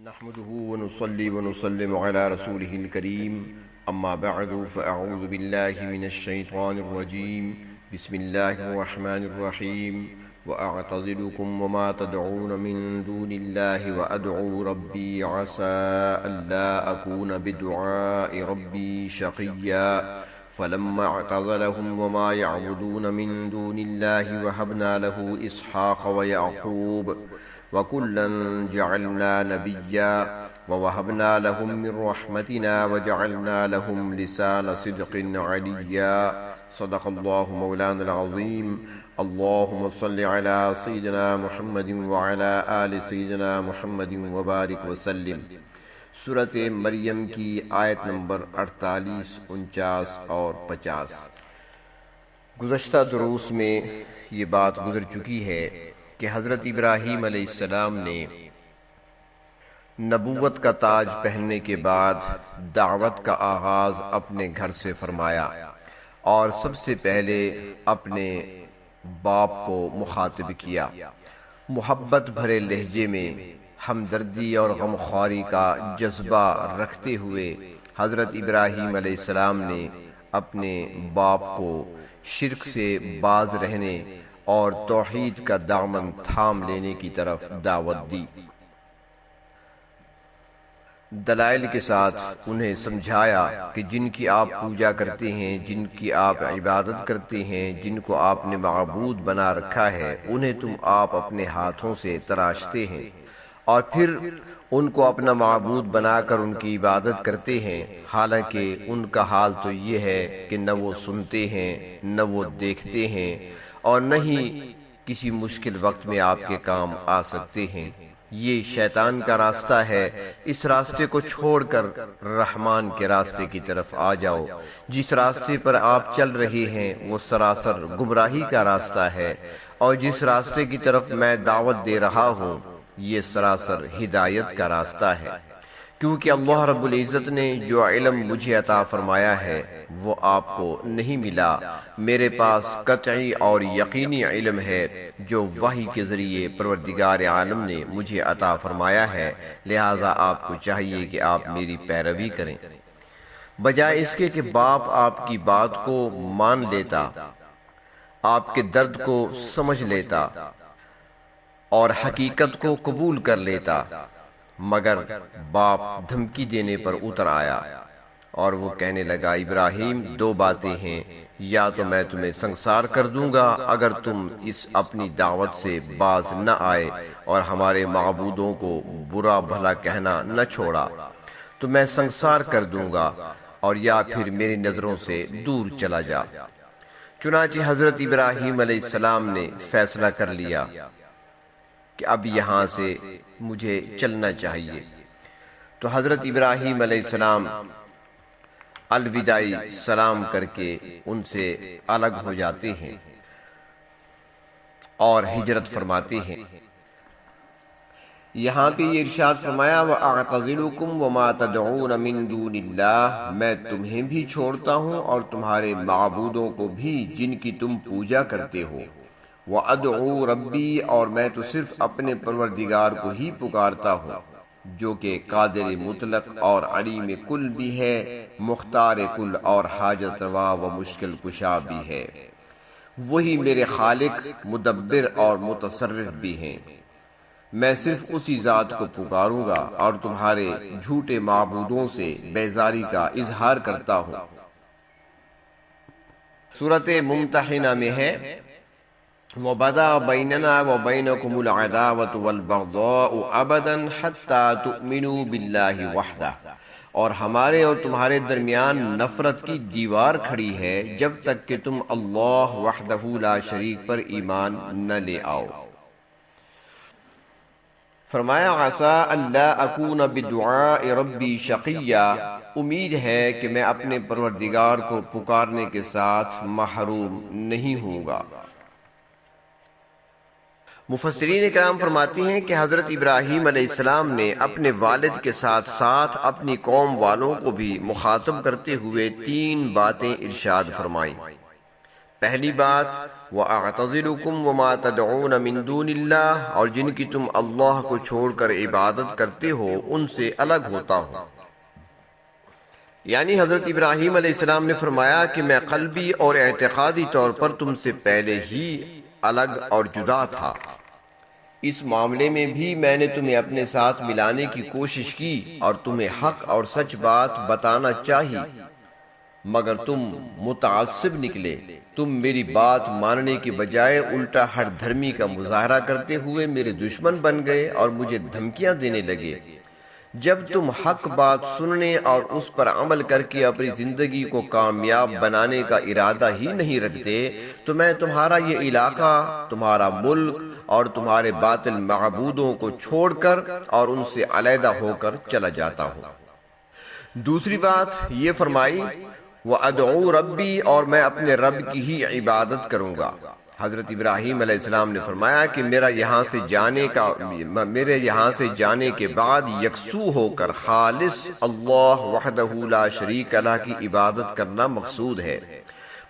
نحمده ونصلي ونسلم على رسوله الكريم أما بعد فأعوذ بالله من الشيطان الرجيم بسم الله الرحمن الرحيم وأعتزلكم وما تدعون من دون الله وأدعو ربي عسى ألا أكون بدعاء ربي شقيا فلما اعتزلهم وما يعبدون من دون الله وهبنا له إسحاق ويعقوب وَكُلًّا جَعَلْنَا نَبِيًّا وَوَهَبْنَا لَهُم مِّن رَّحْمَتِنَا وَجَعَلْنَا لَهُمْ لِسَانَ صِدْقٍ عَلِيًّا صدق الله مولانا العظيم اللهم صل على سيدنا محمد وعلى آل سيدنا محمد وبارك وسلم۔ سورۃ مریم کی آیت نمبر 48، 49 اور 50۔ گزشتہ دروس میں یہ بات گزر چکی ہے کہ حضرت ابراہیم علیہ السلام نے نبوت کا تاج پہننے کے بعد دعوت کا آغاز اپنے گھر سے فرمایا اور سب سے پہلے اپنے باپ کو مخاطب کیا۔ محبت بھرے لہجے میں ہمدردی اور غمخواری کا جذبہ رکھتے ہوئے حضرت ابراہیم علیہ السلام نے اپنے باپ کو شرک سے باز رہنے اور توحید کا دامن تھام لینے کی طرف دعوت دی۔ دلائل کے ساتھ انہیں سمجھایا کہ جن کی آپ پوجا کرتے ہیں، جن کی آپ عبادت کرتے ہیں، جن کو آپ نے معبود بنا رکھا ہے، انہیں تم آپ اپنے ہاتھوں سے تراشتے ہیں اور پھر ان کو اپنا معبود بنا کر ان کی عبادت کرتے ہیں، حالانکہ ان کا حال تو یہ ہے کہ نہ وہ سنتے ہیں، نہ وہ دیکھتے ہیں اور نہ ہی کسی مشکل وقت میں آپ کے کام آ سکتے ہیں۔ یہ شیطان کا راستہ ہے، اس راستے کو چھوڑ کر رحمان کے راستے کی طرف آ جاؤ۔ جس راستے پر آپ چل رہے ہیں وہ سراسر گمراہی کا راستہ ہے، اور جس راستے کی طرف میں دعوت دے رہا ہوں یہ سراسر ہدایت کا راستہ ہے، کیونکہ اللہ رب العزت نے جو علم مجھے عطا فرمایا ہے وہ آپ کو نہیں ملا۔ میرے پاس قطعی اور یقینی علم ہے جو وحی کے ذریعے پروردگار عالم نے مجھے عطا فرمایا ہے، لہٰذا آپ کو چاہیے کہ آپ میری پیروی کریں، بجائے اس کے کہ باپ آپ کی بات کو مان لیتا، آپ کے درد کو سمجھ لیتا اور حقیقت کو قبول کر لیتا، مگر باپ دھمکی دینے پر اتر آیا اور وہ کہنے لگا ابراہیم دو باتیں ہیں، یا تو میں تمہیں سنسار کر دوں گا اگر تم اس اپنی دعوت سے باز نہ آئے اور ہمارے معبودوں کو برا بھلا کہنا نہ چھوڑا تو میں سنسار کر دوں گا، اور یا پھر میری نظروں سے دور چلا جا۔ چنانچہ حضرت ابراہیم علیہ السلام نے فیصلہ کر لیا کہ اب یہاں سے مجھے چلنا چاہیے، تو حضرت ابراہیم علیہ السلام الوداعی سلام کر کے ان سے الگ ہو جاتے ہیں اور ہجرت فرماتے ہیں۔ یہاں پہ یہ ارشاد فرمایا وَأَعْتَزِلُكُمْ وَمَا تَدْعُونَ مِن دُونِ اللَّهِ، میں تمہیں بھی چھوڑتا ہوں اور تمہارے معبودوں کو بھی جن کی تم پوجا کرتے ہو۔ وَأَدْعُو رَبِّي، اور میں تو صرف اپنے پروردگار کو ہی پکارتا ہوں جو کہ قادر مطلق اور علیم کل بھی ہے، مختار کل اور حاجت روا و مشکل کشا بھی ہے۔ وہی میرے خالق، مدبر اور متصرف بھی ہیں۔ میں صرف اسی ذات کو پکاروں گا اور تمہارے جھوٹے معبودوں سے بیزاری کا اظہار کرتا ہوں۔ سورۃ ممتحنہ میں ہے وَبَدَأَ بَيْنَنَا وَبَيْنَكُمُ الْعَدَاوَةُ وَالْبَغْضَاءُ أَبَدًا حَتَّى تُؤْمِنُوا بِاللَّهِ وَحْدَهُ، اور ہمارے اور تمہارے درمیان نفرت کی دیوار کھڑی ہے جب تک کہ تم اللہ وحدہ لا شریک پر ایمان نہ لے آؤ۔ فرمایا عَسَىٰ أَلَّا أَكُونَ بِدُعَاءِ رَبِّي شَقِيًّا، امید ہے کہ میں اپنے پروردگار کو پکارنے کے ساتھ محروم نہیں ہوں گا۔ مفسرین کرام فرماتے ہیں کہ حضرت ابراہیم علیہ السلام نے اپنے والد کے ساتھ ساتھ اپنی قوم والوں کو بھی مخاطب کرتے ہوئے تین باتیں ارشاد فرمائیں۔ پہلی بات وَأَعْتَزِلُكُمْ وَمَا تَدْعُونَ مِن دُونِ اللَّهِ، اور جن کی تم اللہ کو چھوڑ کر عبادت کرتے ہو ان سے الگ ہوتا ہوں۔ یعنی حضرت ابراہیم علیہ السلام نے فرمایا کہ میں قلبی اور اعتقادی طور پر تم سے پہلے ہی الگ اور جدا تھا۔ اس معاملے میں بھی میں نے تمہیں اپنے ساتھ ملانے کی کوشش کی اور تمہیں حق اور سچ بات بتانا چاہی، مگر تم متعصب نکلے۔ تم میری بات ماننے کے بجائے الٹا ہر دھرمی کا مظاہرہ کرتے ہوئے میرے دشمن بن گئے اور مجھے دھمکیاں دینے لگے۔ جب تم حق بات سننے اور اس پر عمل کر کے اپنی زندگی کو کامیاب بنانے کا ارادہ ہی نہیں رکھتے تو میں تمہارا یہ علاقہ، تمہارا ملک اور تمہارے باطل معبودوں کو چھوڑ کر اور ان سے علیحدہ ہو کر چلا جاتا ہوں۔ دوسری بات یہ فرمائی وَأَدْعُو رَبِّي، اور میں اپنے رب کی ہی عبادت کروں گا۔ حضرت ابراہیم علیہ السلام نے فرمایا کہ میرے یہاں سے جانے کے بعد یکسو ہو کر خالص اللہ وحدہ لا شریک لہ کی عبادت کرنا مقصود ہے۔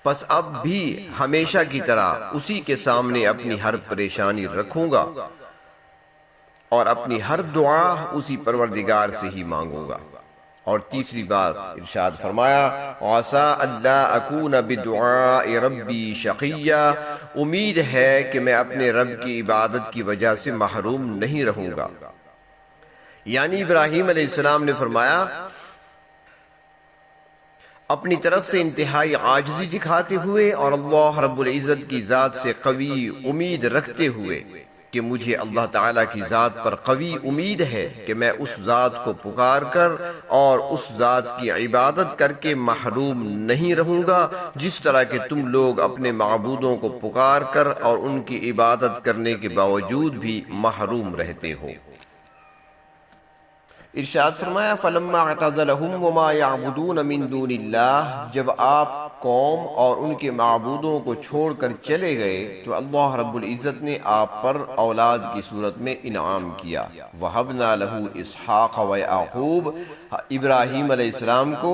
پس اب بھی ہمیشہ کی طرح اسی کے سامنے اپنی ہر پریشانی رکھوں گا اور اپنی ہر دعا اسی پروردگار سے ہی مانگوں گا۔ اور تیسری بات ارشاد فرمایا عَسَىٰ أَلَّا أَكُونَ بِدُعَاءِ رَبِّي شَقِيًّا، امید ہے کہ میں اپنے رب کی عبادت کی وجہ سے محروم نہیں رہوں گا۔ یعنی ابراہیم علیہ السلام نے فرمایا اپنی طرف سے انتہائی عاجزی دکھاتے ہوئے اور اللہ رب العزت کی ذات سے قوی امید رکھتے ہوئے کہ مجھے اللہ تعالیٰ کی ذات پر قوی امید ہے کہ میں اس ذات کو پکار کر اور اس ذات کی عبادت کر کے محروم نہیں رہوں گا، جس طرح کہ تم لوگ اپنے معبودوں کو پکار کر اور ان کی عبادت کرنے کے باوجود بھی محروم رہتے ہو۔ ارشاد فرمایا فَلَمَّا اعْتَزَلَهُمْ وَمَا يَعْبُدُونَ مِن دُونِ اللَّهِ، جب آپ قوم اور ان کے معبودوں کو چھوڑ کر چلے گئے تو اللہ رب العزت نے آپ پر اولاد کی صورت میں انعام کیا۔ وَهَبْنَا لَهُ إِسْحَاقَ وَيَعْقُوبَ، ابراہیم علیہ السلام کو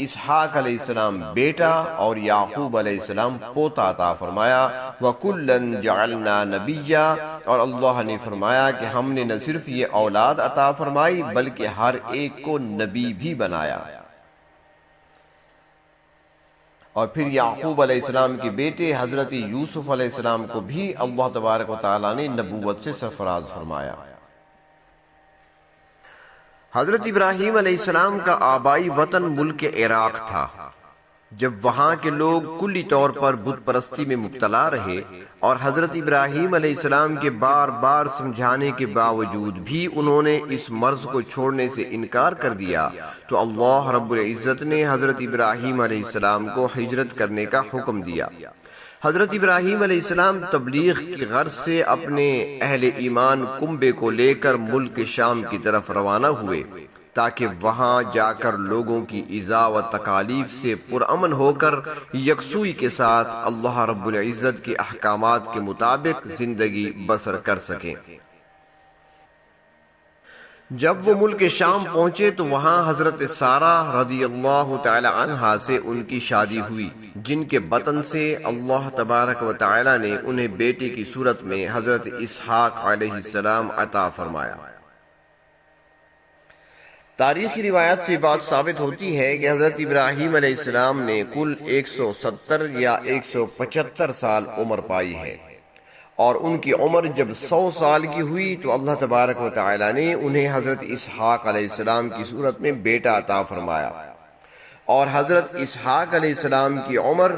اسحاق علیہ السلام بیٹا اور یعقوب علیہ السلام پوتا عطا فرمایا۔ وَكُلًّا جَعَلْنَا نَبِيًّا، اور اللہ نے فرمایا کہ ہم نے نہ صرف یہ اولاد عطا فرمائی بلکہ ہر ایک کو نبی بھی بنایا۔ اور پھر یعقوب علیہ السلام کے بیٹے حضرت یوسف علیہ السلام کو بھی اللہ تبارک و تعالیٰ نے نبوت سے سرفراز فرمایا۔ حضرت ابراہیم علیہ السلام کا آبائی وطن ملک عراق تھا۔ جب وہاں کے لوگ کلی طور پر بت پرستی میں مبتلا رہے اور حضرت ابراہیم علیہ السلام کے بار بار سمجھانے کے باوجود بھی انہوں نے اس مرض کو چھوڑنے سے انکار کر دیا تو اللہ رب العزت نے حضرت ابراہیم علیہ السلام کو ہجرت کرنے کا حکم دیا۔ حضرت ابراہیم علیہ السلام تبلیغ کی غرض سے اپنے اہل ایمان کنبے کو لے کر ملک شام کی طرف روانہ ہوئے تاکہ وہاں جا کر لوگوں کی ایذا و تکالیف سے پرامن ہو کر یکسوئی کے ساتھ اللہ رب العزت کے احکامات کے مطابق زندگی بسر کر سکیں۔ جب وہ ملک شام پہنچے تو وہاں حضرت سارہ رضی اللہ تعالی عنہا سے ان کی شادی ہوئی، جن کے بطن سے اللہ تبارک و تعالی نے انہیں بیٹے کی صورت میں حضرت اسحاق علیہ السلام عطا فرمایا۔ تاریخی روایت سے بات ثابت ہوتی ہے کہ حضرت ابراہیم علیہ السلام نے کل 170 یا 175 سال عمر پائی ہے، اور ان کی عمر جب 100 سال کی ہوئی تو اللہ تبارک و تعالی نے انہیں حضرت اسحاق علیہ السلام کی صورت میں بیٹا عطا فرمایا، اور حضرت اسحاق علیہ السلام کی عمر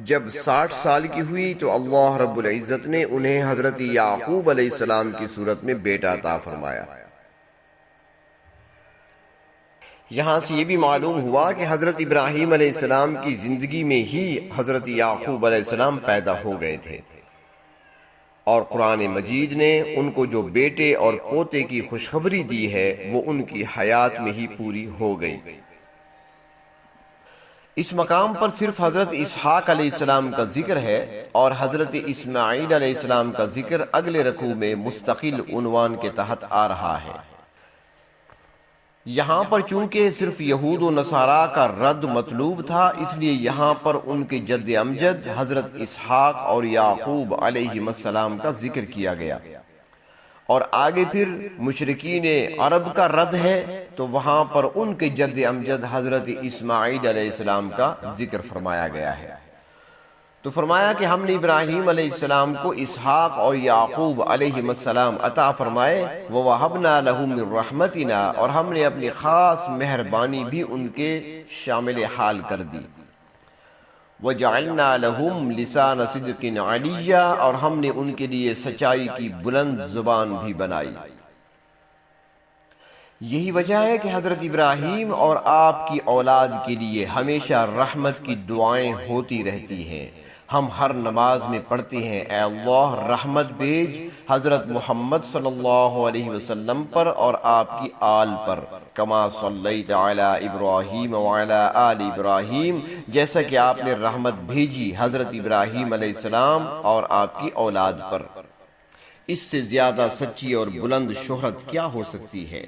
جب 60 سال کی ہوئی تو اللہ رب العزت نے انہیں حضرت یعقوب علیہ السلام کی صورت میں بیٹا عطا فرمایا۔ یہاں سے یہ بھی معلوم ہوا کہ حضرت ابراہیم علیہ السلام کی زندگی میں ہی حضرت یعقوب علیہ السلام پیدا ہو گئے تھے، اور قرآن مجید نے ان کو جو بیٹے اور پوتے کی خوشخبری دی ہے وہ ان کی حیات میں ہی پوری ہو گئی۔ اس مقام پر صرف حضرت اسحاق علیہ السلام کا ذکر ہے اور حضرت اسماعیل علیہ السلام کا ذکر اگلے رکوع میں مستقل عنوان کے تحت آ رہا ہے۔ یہاں پر چونکہ صرف یہود و نصارہ کا رد مطلوب تھا، اس لیے یہاں پر ان کے جد امجد حضرت اسحاق اور یعقوب علیہ السلام کا ذکر کیا گیا، اور آگے پھر مشرکین عرب کا رد ہے تو وہاں پر ان کے جد امجد حضرت اسماعیل علیہ السلام کا ذکر فرمایا گیا ہے۔ تو فرمایا کہ ہم نے ابراہیم علیہ السلام کو اسحاق اور یعقوب علیہ السلام عطا فرمائے، وَوَهَبْنَا لَهُم مِّن رَحْمَتِنَا، اور ہم نے اپنی خاص مہربانی بھی ان کے شامل حال کر دی، وَجَعَلْنَا لَهُمْ لِسَانَ صِدْقٍ عَلِيًّا، اور ہم نے ان کے لیے سچائی کی بلند زبان بھی بنائی۔ یہی وجہ ہے کہ حضرت ابراہیم اور آپ کی اولاد کے لیے ہمیشہ رحمت کی دعائیں ہوتی رہتی ہیں۔ ہم ہر نماز میں پڑھتے ہیں، اے اللہ رحمت بھیج حضرت محمد صلی اللہ علیہ وسلم پر اور آپ کی آل پر، کما صلیت علی ابراہیم وعلی آل ابراہیم، جیسا کہ آپ نے رحمت بھیجی حضرت ابراہیم علیہ السلام اور آپ کی اولاد پر۔ اس سے زیادہ سچی اور بلند شہرت کیا ہو سکتی ہے؟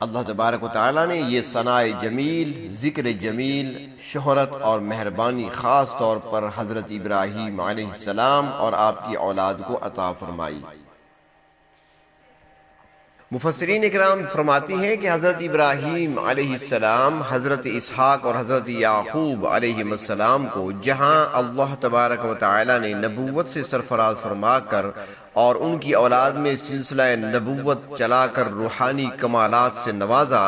اللہ تبارک و تعالیٰ نے یہ ثناء جمیل، ذکر جمیل، شہرت اور مہربانی خاص طور پر حضرت ابراہیم علیہ السلام اور آپ کی اولاد کو عطا فرمائی۔ مفسرین اکرام فرماتی ہیں کہ حضرت ابراہیم علیہ السلام، حضرت اسحاق اور حضرت یعقوب علیہ السلام کو جہاں اللہ تبارک و تعالیٰ نے نبوت سے سرفراز فرما کر اور ان کی اولاد میں سلسلہ نبوت چلا کر روحانی کمالات سے نوازا،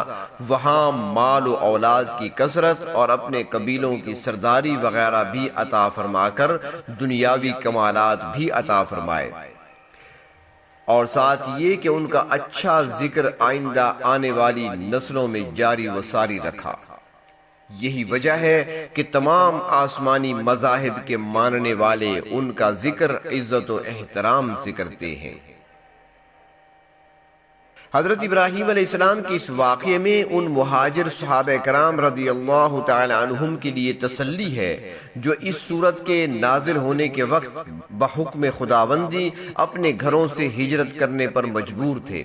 وہاں مال و اولاد کی کثرت اور اپنے قبیلوں کی سرداری وغیرہ بھی عطا فرما کر دنیاوی کمالات بھی عطا فرمائے، اور ساتھ یہ کہ ان کا اچھا ذکر آئندہ آنے والی نسلوں میں جاری و ساری رکھا۔ یہی وجہ ہے کہ تمام آسمانی مذاہب کے ماننے والے ان کا ذکر عزت و احترام سے کرتے ہیں۔ حضرت ابراہیم علیہ السلام کے اس واقعے میں ان مہاجر صحابہ کرام رضی اللہ تعالی عنہم کے لیے تسلی ہے جو اس سورت کے نازل ہونے کے وقت بحکم خداوندی اپنے گھروں سے ہجرت کرنے پر مجبور تھے۔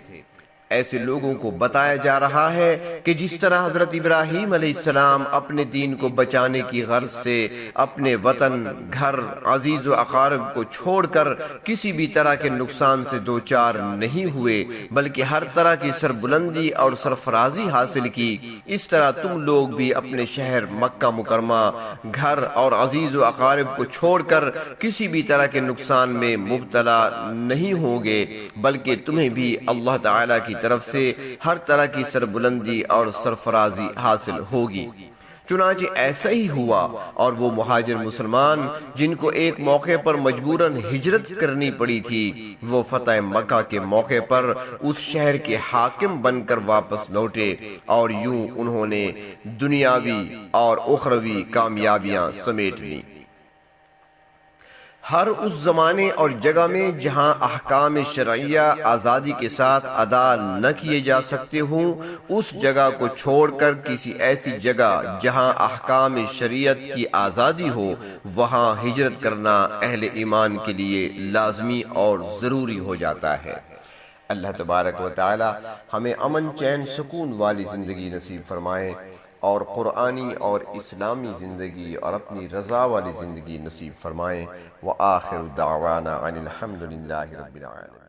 ایسے لوگوں کو بتایا جا رہا ہے کہ جس طرح حضرت ابراہیم علیہ السلام اپنے دین کو بچانے کی غرض سے اپنے وطن، گھر، عزیز و اقارب کو چھوڑ کر کسی بھی طرح کے نقصان سے دوچار نہیں ہوئے بلکہ ہر طرح کی سربلندی اور سرفرازی حاصل کی، اس طرح تم لوگ بھی اپنے شہر مکہ مکرمہ، گھر اور عزیز و اقارب کو چھوڑ کر کسی بھی طرح کے نقصان میں مبتلا نہیں ہوگے بلکہ تمہیں بھی اللہ تعالیٰ کی طرف سے ہر طرح کی سربلندی اور سرفرازی حاصل ہوگی۔ چنانچہ ایسا ہی ہوا، اور وہ مہاجر مسلمان جن کو ایک موقع پر مجبوراً ہجرت کرنی پڑی تھی، وہ فتح مکہ کے موقع پر اس شہر کے حاکم بن کر واپس لوٹے، اور یوں انہوں نے دنیاوی اور اخروی کامیابیاں سمیٹ لیں۔ ہر اس زمانے اور جگہ میں جہاں احکام شرعیہ آزادی کے ساتھ ادا نہ کیے جا سکتے ہوں، اس جگہ کو چھوڑ کر کسی ایسی جگہ جہاں احکام شریعت کی آزادی ہو، وہاں ہجرت کرنا اہل ایمان کے لیے لازمی اور ضروری ہو جاتا ہے۔ اللہ تبارک و تعالی ہمیں امن، چین، سکون والی زندگی نصیب فرمائے، اور قرآنی اور اسلامی زندگی اور اپنی رضا والی زندگی نصیب فرمائیں۔ وآخر دعوانا ان الحمد للہ رب العالمین۔